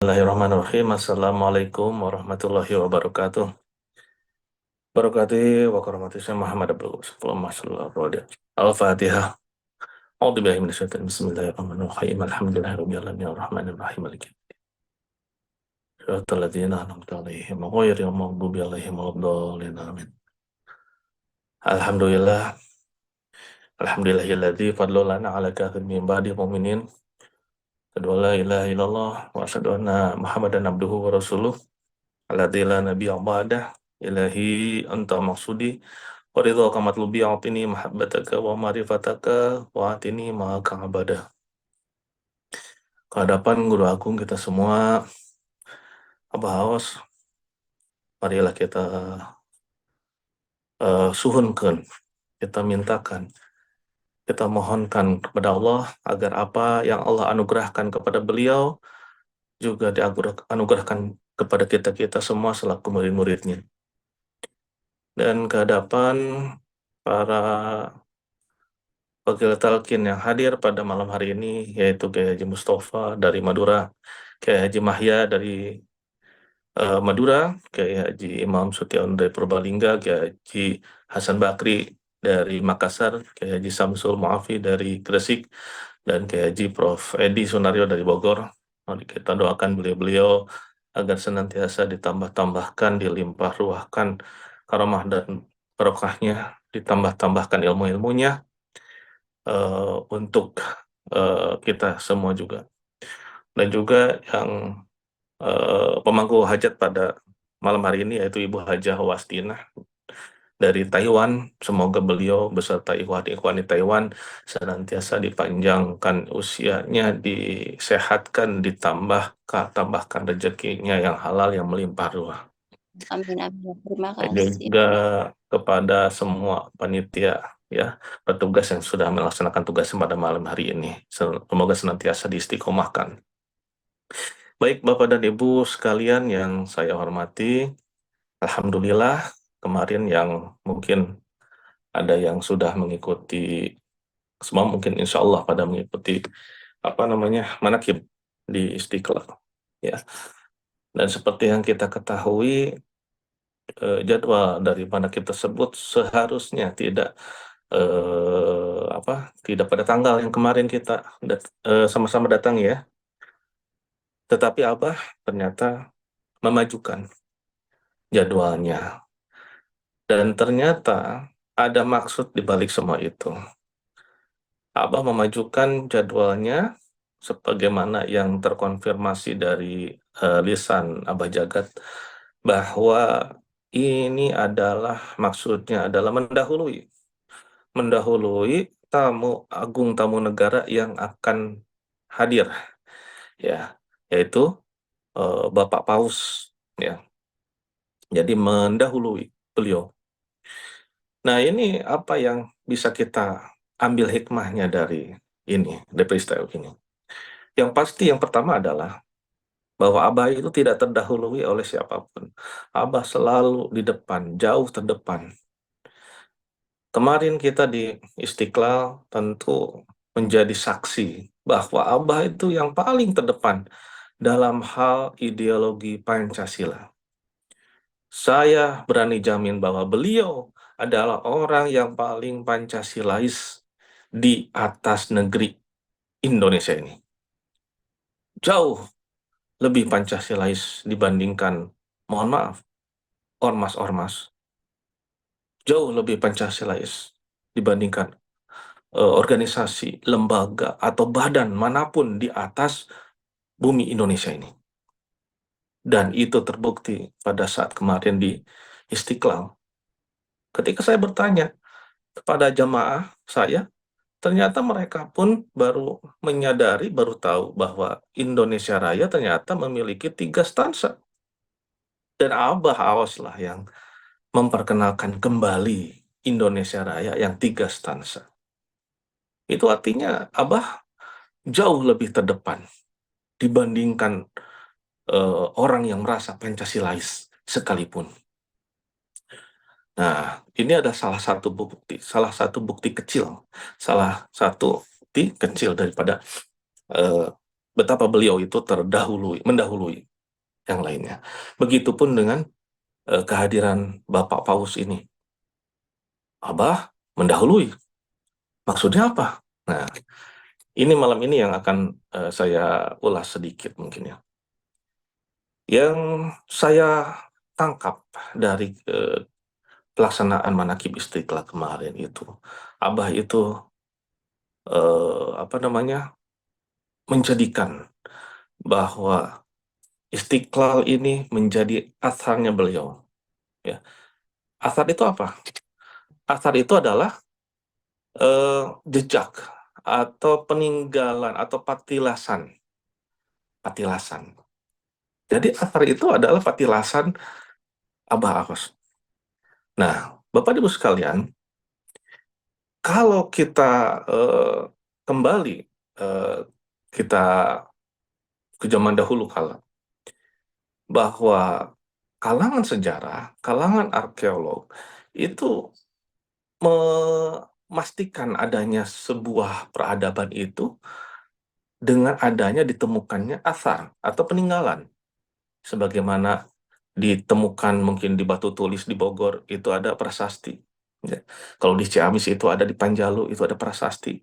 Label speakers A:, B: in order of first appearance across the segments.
A: Bismillahirrahmanirrahim. Assalamualaikum warahmatullahi wabarakatuh. Barakatuh wa karamati Syekh Muhammad Abdul Sallallahu Al-Fatihah. A'udzu billahi minasyaitonir Bismillahirrahmanirrahim. Alhamdulillahirabbil alamin arrahmanir rahim maliki yaumiddin. Ladzina an'amta 'alaihim ghairil maghdubi 'alaihim waladdallin. Amin. Alhamdulillah. Alhamdulillahilladzi fadlana 'ala katsirin min ba'di mu'minin. Asyhadu an la ilaha illallah wa asyhadu anna Muhammadan abduhu wa rasuluh. Alladzi la nabiyya ba'dah. Ilahi anta maksudi wa ridhaka matlubi a'tini mahabbataka wa ma'rifataka wa atini ma'aka abadah. Kehadapan Guru Agung kita semua, Abah Aos, marilah kita suhunkan, kita mintakan, kita mohonkan kepada Allah agar apa yang Allah anugerahkan kepada beliau juga dianugerahkan kepada kita-kita semua selaku murid-muridnya. Dan kehadapan para Wakil Talqin yang hadir pada malam hari ini, yaitu Kiai Haji Mustafa dari Madura, Kiai Haji Mahya dari Madura, Kiai Haji Imam Sution dari Purbalingga, Kiai Haji Hasan Bakri dari Makassar, Kiai Haji Samsul Muafi dari Gresik, dan Kiai Haji Prof. Edi Sunario dari Bogor. Mari kita doakan beliau-beliau agar senantiasa ditambah-tambahkan, dilimpah ruahkan karamah dan barokahnya, ditambah-tambahkan ilmu-ilmunya, untuk kita semua juga. Dan juga yang pemangku hajat pada malam hari ini yaitu Ibu Hajah Wastinah dari Taiwan. Semoga beliau beserta ikhwan-ikhwan di Taiwan senantiasa dipanjangkan usianya, disehatkan, tambahkan rezekinya yang halal, yang melimpah ruah.
B: Amin, amin. Terima
A: Dan
B: kasih.
A: juga kepada semua panitia, ya, petugas yang sudah melaksanakan tugas pada malam hari ini. Semoga senantiasa diistiqomahkan. Baik Bapak dan Ibu sekalian yang saya hormati, Alhamdulillah kemarin yang mungkin ada yang sudah mengikuti, semua mungkin insya Allah pada mengikuti manaqib di Istiqlal. Ya. Dan seperti yang kita ketahui, jadwal dari manaqib tersebut seharusnya tidak pada tanggal yang kemarin kita sama-sama datang ya. Tetapi Abah ternyata memajukan jadwalnya. Dan ternyata ada maksud di balik semua itu. Abah memajukan jadwalnya sebagaimana yang terkonfirmasi dari lisan Abah Jagat, bahwa ini adalah maksudnya adalah mendahului tamu agung, tamu negara yang akan hadir, ya, yaitu Bapak Paus, ya. Jadi mendahului beliau. Nah, ini apa yang bisa kita ambil hikmahnya dari ini, dari peristiwa ini? Yang pasti yang pertama adalah bahwa Abah itu tidak terdahului oleh siapapun. Abah selalu di depan, jauh terdepan. Kemarin kita di Istiqlal tentu menjadi saksi bahwa Abah itu yang paling terdepan dalam hal ideologi Pancasila. Saya berani jamin bahwa beliau adalah orang yang paling Pancasilais di atas negeri Indonesia ini. Jauh lebih Pancasilais dibandingkan, mohon maaf, ormas-ormas. Jauh lebih Pancasilais dibandingkan organisasi, lembaga, atau badan manapun di atas bumi Indonesia ini. Dan itu terbukti pada saat kemarin di Istiqlal. Ketika saya bertanya kepada jamaah saya, ternyata mereka pun baru menyadari, baru tahu bahwa Indonesia Raya ternyata memiliki 3 stansa. Dan Abah Awaslah yang memperkenalkan kembali Indonesia Raya yang 3 stansa. Itu artinya Abah jauh lebih terdepan dibandingkan orang yang merasa Pancasilais sekalipun. Nah, ini ada salah satu bukti kecil daripada betapa beliau itu mendahului yang lainnya. Begitupun dengan kehadiran Bapak Paus ini. Abah mendahului. Maksudnya apa? Nah, ini malam ini yang akan saya ulas sedikit mungkin ya. Yang saya tangkap dari pelaksanaan manakib Istiqlal kemarin itu, Abah itu apa namanya menjadikan bahwa Istiqlal ini menjadi asarnya beliau. Ya, asar itu apa? Asar itu adalah jejak atau peninggalan atau patilasan. Jadi asar itu adalah patilasan Abah Abbas. Nah, Bapak Ibu sekalian, kalau kita eh, kembali eh, kita ke zaman dahulu kala, bahwa kalangan sejarah, kalangan arkeolog itu memastikan adanya sebuah peradaban itu dengan adanya ditemukannya asar atau peninggalan, sebagaimana ditemukan mungkin di batu tulis di Bogor itu ada prasasti. Ya. Kalau di Ciamis itu ada di Panjalu itu ada prasasti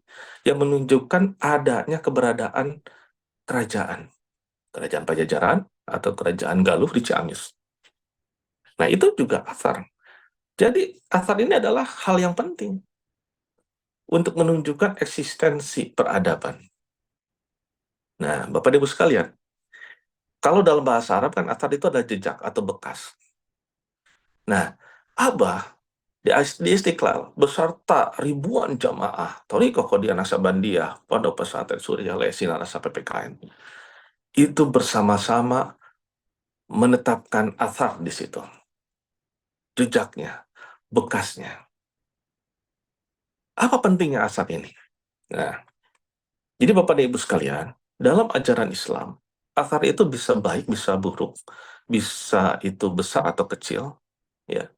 A: yang menunjukkan adanya keberadaan kerajaan, kerajaan Pajajaran atau kerajaan Galuh di Ciamis. Nah, itu juga asar. Jadi, asar ini adalah hal yang penting untuk menunjukkan eksistensi peradaban. Nah, Bapak Ibu sekalian, kalau dalam bahasa Arab kan asar itu adalah jejak atau bekas. Nah, Abah di Istiqlal beserta ribuan jamaah Thariqah Qadiyah Naksabandiyah Pondok Pesantren Surya Lesi Narasa PPKN itu bersama-sama menetapkan asar di situ, jejaknya, bekasnya. Apa pentingnya asar ini? Nah, jadi Bapak dan Ibu sekalian, dalam ajaran Islam, asar itu bisa baik, bisa buruk, bisa itu besar atau kecil, ya.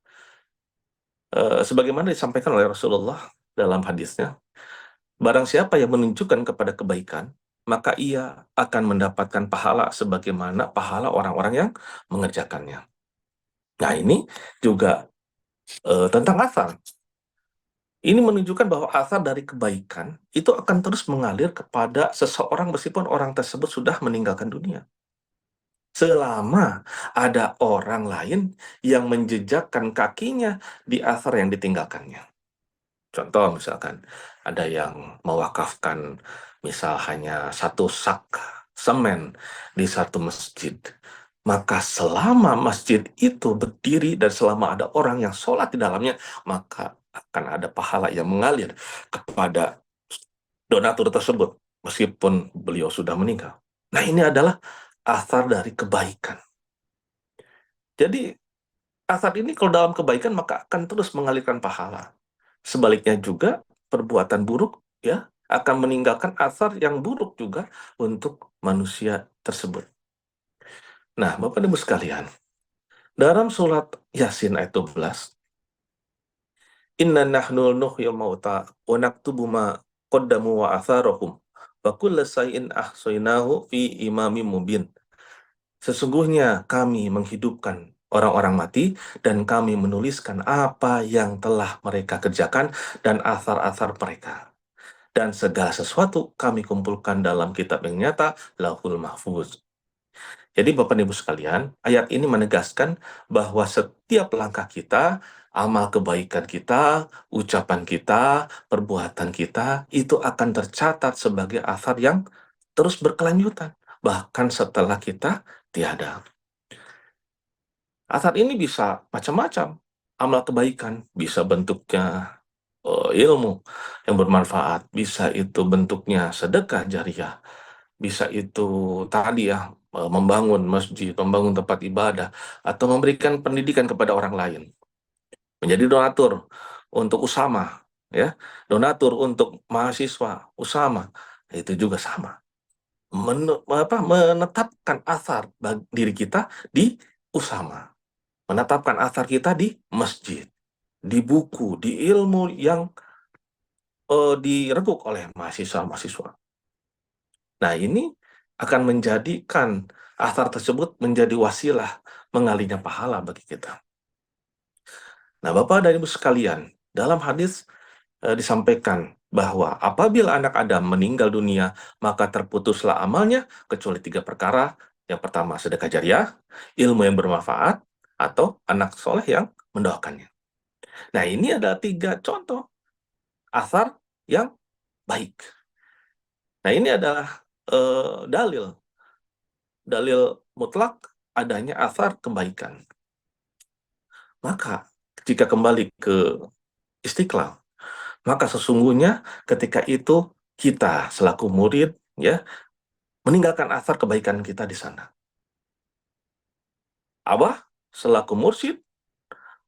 A: Sebagaimana disampaikan oleh Rasulullah dalam hadisnya, barang siapa yang menunjukkan kepada kebaikan, maka ia akan mendapatkan pahala sebagaimana pahala orang-orang yang mengerjakannya. Nah, ini juga tentang asar. Ini menunjukkan bahwa asar dari kebaikan itu akan terus mengalir kepada seseorang meskipun orang tersebut sudah meninggalkan dunia. Selama ada orang lain yang menjejakkan kakinya di asar yang ditinggalkannya. Contoh misalkan ada yang mewakafkan misal hanya satu sak semen di satu masjid. Maka selama masjid itu berdiri dan selama ada orang yang sholat di dalamnya, maka akan ada pahala yang mengalir kepada donatur tersebut, meskipun beliau sudah meninggal. Nah, ini adalah asar dari kebaikan. Jadi, asar ini kalau dalam kebaikan, maka akan terus mengalirkan pahala. Sebaliknya juga, perbuatan buruk ya akan meninggalkan asar yang buruk juga untuk manusia tersebut. Nah, Bapak dan Ibu sekalian, dalam surat Yasin ayat 12, Inna nahnu nuhyil mauta wa naktubu ma qaddamu wa atharahum wa kulla shay'in ahsaynahu fi imamin mubin. Sesungguhnya kami menghidupkan orang-orang mati dan kami menuliskan apa yang telah mereka kerjakan dan asar-asar mereka. Dan segala sesuatu kami kumpulkan dalam kitab yang nyata, Lauhul Mahfuz. Jadi Bapak Ibu sekalian, ayat ini menegaskan bahwa setiap langkah kita, amal kebaikan kita, ucapan kita, perbuatan kita, itu akan tercatat sebagai asar yang terus berkelanjutan, bahkan setelah kita tiada. Asar ini bisa macam-macam. Amal kebaikan bisa bentuknya ilmu yang bermanfaat, bisa itu bentuknya sedekah jariah, bisa itu tadi ya membangun masjid, membangun tempat ibadah, atau memberikan pendidikan kepada orang lain, menjadi donatur untuk Usama, ya, donatur untuk mahasiswa Usama, itu juga sama. Menetapkan asar bagi diri kita di Usama, menetapkan asar kita di masjid, di buku, di ilmu yang direbuk oleh mahasiswa-mahasiswa. Nah, ini akan menjadikan athar tersebut menjadi wasilah mengalirnya pahala bagi kita. Nah, Bapak dan Ibu sekalian, dalam hadis disampaikan bahwa apabila anak Adam meninggal dunia, maka terputuslah amalnya kecuali 3 perkara. Yang pertama, sedekah jariah, ilmu yang bermanfaat, atau anak soleh yang mendoakannya. Nah, ini adalah 3 contoh athar yang baik. Nah, ini adalah dalil mutlak adanya athar kebaikan. Maka, jika kembali ke Istiqlal, maka sesungguhnya ketika itu kita selaku murid ya meninggalkan athar kebaikan kita di sana. Abah selaku mursyid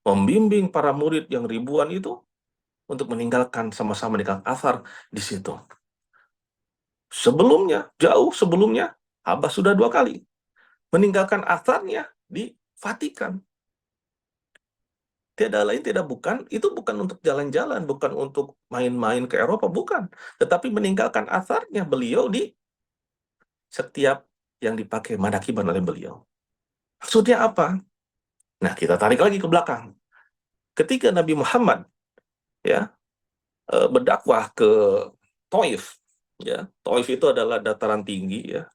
A: membimbing para murid yang ribuan itu untuk meninggalkan sama-sama meninggalkan athar di situ. Sebelumnya, jauh sebelumnya, Abah sudah 2 kali meninggalkan atharnya di Vatikan. Tiada lain, tidak bukan, itu bukan untuk jalan-jalan, bukan untuk main-main ke Eropa, bukan. Tetapi meninggalkan atharnya beliau di setiap yang dipakai manakiban oleh beliau. Maksudnya apa? Nah, kita tarik lagi ke belakang. Ketika Nabi Muhammad ya berdakwah ke Taif, ya, Taif itu adalah dataran tinggi ya.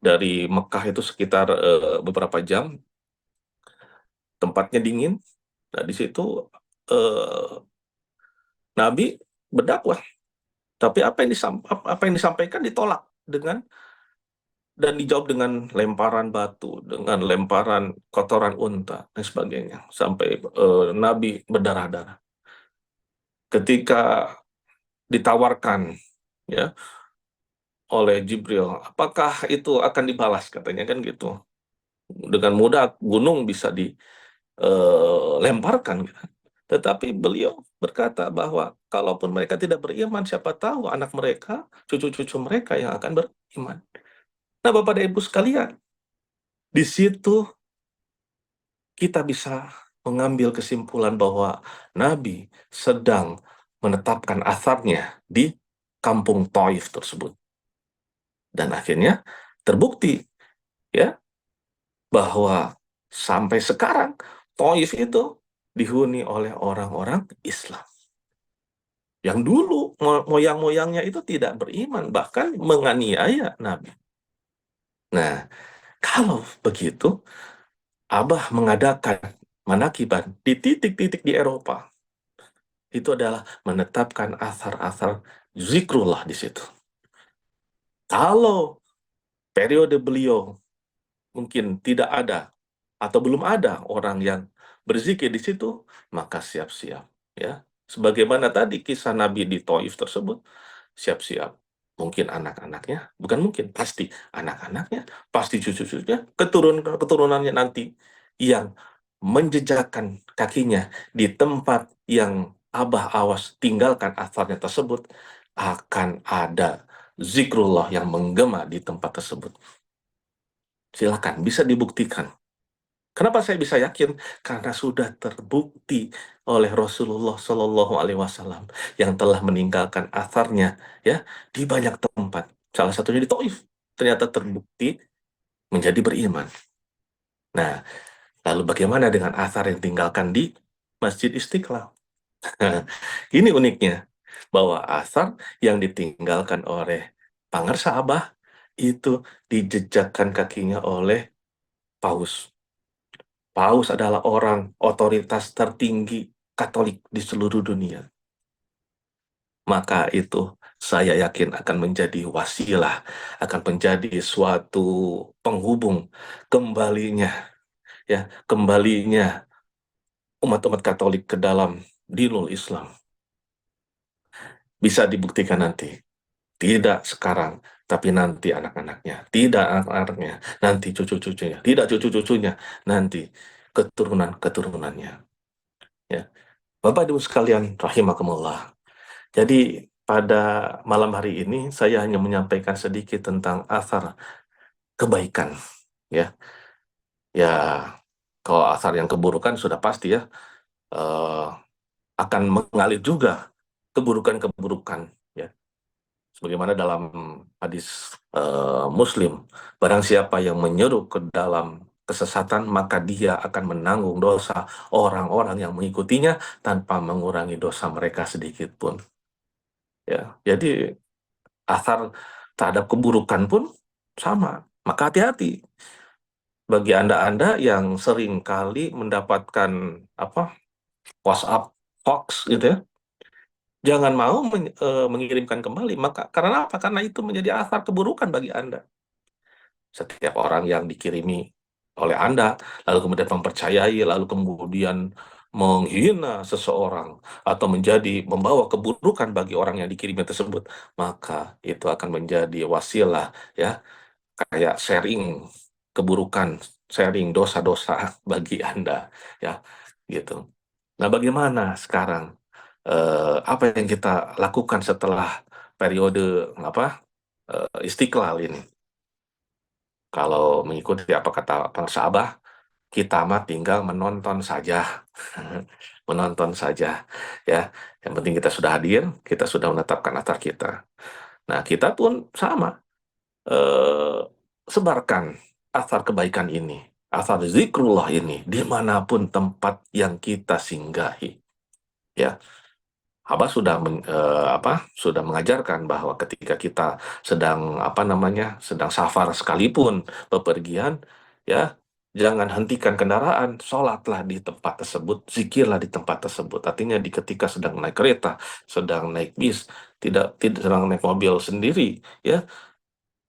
A: Dari Mekah itu sekitar beberapa jam, tempatnya dingin. Nah, di situ eh, Nabi berdakwah, tapi apa yang disampaikan ditolak dengan dan dijawab dengan lemparan batu, dengan lemparan kotoran unta dan sebagainya, sampai Nabi berdarah-darah. Ketika ditawarkan ya oleh Jibril, apakah itu akan dibalas katanya kan gitu. Dengan mudah gunung bisa dilemparkan gitu. Tetapi beliau berkata bahwa kalaupun mereka tidak beriman, siapa tahu anak mereka, cucu-cucu mereka yang akan beriman. Nah, Bapak dan Ibu sekalian, di situ kita bisa mengambil kesimpulan bahwa Nabi sedang menetapkan atharnya di kampung Taif tersebut. Dan akhirnya terbukti ya bahwa sampai sekarang Taif itu dihuni oleh orang-orang Islam. Yang dulu moyang-moyangnya itu tidak beriman, bahkan menganiaya Nabi. Nah, kalau begitu, Abah mengadakan manakiban di titik-titik di Eropa. Itu adalah menetapkan asar-asar zikrullah di situ. Kalau periode beliau mungkin tidak ada atau belum ada orang yang berzikir di situ, maka siap-siap ya. Sebagaimana tadi kisah Nabi di Taif tersebut, siap-siap. Mungkin anak-anaknya, bukan mungkin, pasti anak-anaknya, pasti cucu-cucunya, keturunannya nanti yang menjejakkan kakinya di tempat yang Abah awas tinggalkan asarnya tersebut, akan ada zikrullah yang menggema di tempat tersebut. Silakan, bisa dibuktikan. Kenapa saya bisa yakin? Karena sudah terbukti oleh Rasulullah Shallallahu Alaihi Wasallam yang telah meninggalkan asarnya ya di banyak tempat. Salah satunya di Taif. Ternyata terbukti menjadi beriman. Nah, lalu bagaimana dengan asar yang tinggalkan di Masjid Istiqlal? Ini uniknya bahwa asar yang ditinggalkan oleh Pangarsa Abah itu dijejakkan kakinya oleh Paus. Paus adalah orang otoritas tertinggi Katolik di seluruh dunia. Maka itu saya yakin akan menjadi wasilah, akan menjadi suatu penghubung kembalinya, ya, kembalinya umat-umat Katolik ke dalam dinul Islam. Bisa dibuktikan nanti. Tidak sekarang, tapi nanti anak-anaknya. Tidak anak-anaknya, nanti cucu-cucunya. Tidak cucu-cucunya, nanti keturunan-keturunannya. Ya. Bapak Ibu sekalian, rahimakumullah. Jadi pada malam hari ini saya hanya menyampaikan sedikit tentang asar kebaikan. Ya, ya kalau asar yang keburukan sudah pasti ya eh, akan mengalir juga keburukan-keburukan. Ya, Sebagaimana dalam hadis Muslim, barang siapa yang menyeru ke dalam kesesatan, maka dia akan menanggung dosa orang-orang yang mengikutinya tanpa mengurangi dosa mereka sedikit pun. Ya, jadi asar terhadap keburukan pun sama. Maka hati-hati bagi Anda-Anda yang sering kali mendapatkan apa WhatsApp hoax gitu ya. Jangan mau mengirimkan kembali. Maka karena apa? Karena itu menjadi asar keburukan bagi Anda. Setiap orang yang dikirimi oleh Anda, lalu kemudian mempercayai, lalu kemudian menghina seseorang atau membawa keburukan bagi orang yang dikirimi tersebut, maka itu akan menjadi wasilah ya, kayak sharing keburukan, sharing dosa-dosa bagi Anda ya, gitu. Nah, bagaimana sekarang apa yang kita lakukan setelah periode Istiqlal ini? Kalau mengikuti apa kata para sahabat, kita mah tinggal menonton saja. Menonton saja. Ya, yang penting kita sudah hadir, kita sudah menetapkan atar kita. Nah, kita pun sama. Eh, Sebarkan asar kebaikan ini, asar zikrullah ini, dimanapun tempat yang kita singgahi. Ya, Abah sudah sudah mengajarkan bahwa ketika kita sedang sedang safar sekalipun bepergian, ya jangan hentikan kendaraan, sholatlah di tempat tersebut, zikirlah di tempat tersebut. Artinya ketika sedang naik kereta, sedang naik bis, tidak sedang naik mobil sendiri, ya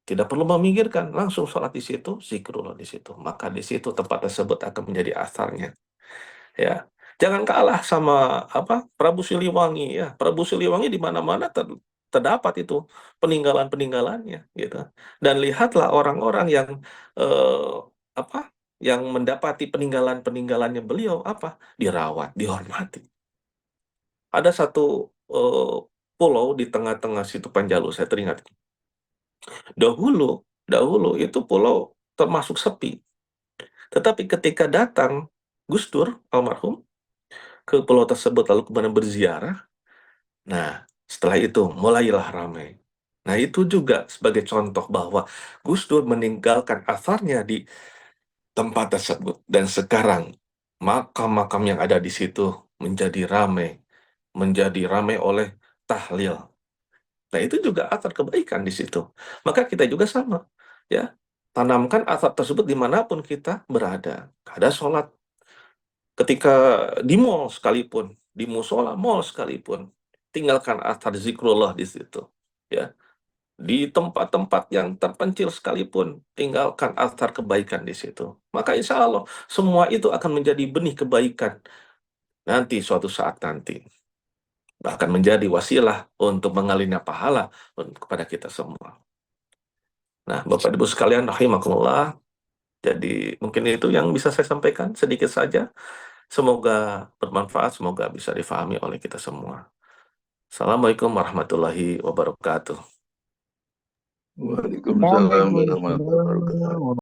A: tidak perlu memikirkan, langsung sholat di situ, zikrullah di situ. Maka di situ tempat tersebut akan menjadi asarnya. Ya, jangan kalah sama Prabu Siliwangi ya. Prabu Siliwangi di mana-mana terdapat itu peninggalan-peninggalannya gitu. Dan lihatlah orang-orang yang eh, apa yang mendapati peninggalan-peninggalannya beliau dirawat, dihormati. Ada satu eh, pulau di tengah-tengah situ Panjalu, saya teringat. Dahulu, dahulu itu pulau termasuk sepi. Tetapi ketika datang Gus Dur almarhum ke pulau tersebut lalu kemudian berziarah. Nah, setelah itu mulailah ramai. Nah, itu juga sebagai contoh bahwa Gus Dur meninggalkan asarnya di tempat tersebut. Dan sekarang makam-makam yang ada di situ menjadi ramai oleh tahlil. Nah, itu juga asar kebaikan di situ. Maka kita juga sama, ya. Tanamkan asar tersebut dimanapun kita berada. Ada sholat ketika di mall sekalipun, di musola mall sekalipun, tinggalkan athar zikrullah di situ. Ya, di tempat-tempat yang terpencil sekalipun, tinggalkan athar kebaikan di situ. Maka insya Allah semua itu akan menjadi benih kebaikan nanti suatu saat nanti. Bahkan menjadi wasilah untuk mengalirnya pahala kepada kita semua. Nah, Bapak Ibu sekalian, rahimakumullah. Jadi mungkin itu yang bisa saya sampaikan sedikit saja. Semoga bermanfaat, semoga bisa difahami oleh kita semua. Assalamualaikum warahmatullahi wabarakatuh.
C: Waalaikumsalam warahmatullahi wabarakatuh.